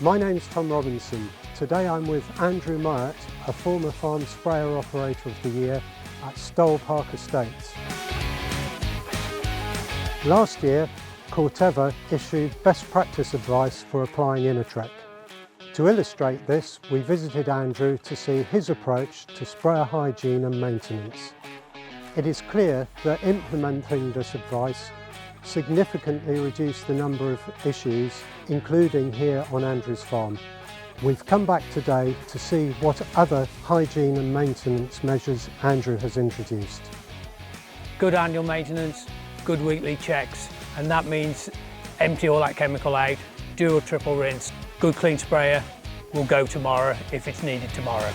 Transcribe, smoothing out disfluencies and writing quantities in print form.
My name's Tom Robinson. Today I'm with Andrew Myatt, a former farm sprayer operator of the year at Stoll Park Estates. Last year, Corteva issued best practice advice for applying Inatreq. To illustrate this, we visited Andrew to see his approach to sprayer hygiene and maintenance. It is clear that implementing this advice significantly reduced the number of issues, including here on Andrew's farm. We've come back today to see what other hygiene and maintenance measures Andrew has introduced. Good annual maintenance, good weekly checks, and that means empty all that chemical out, do a triple rinse. Good clean sprayer will go tomorrow if it's needed tomorrow.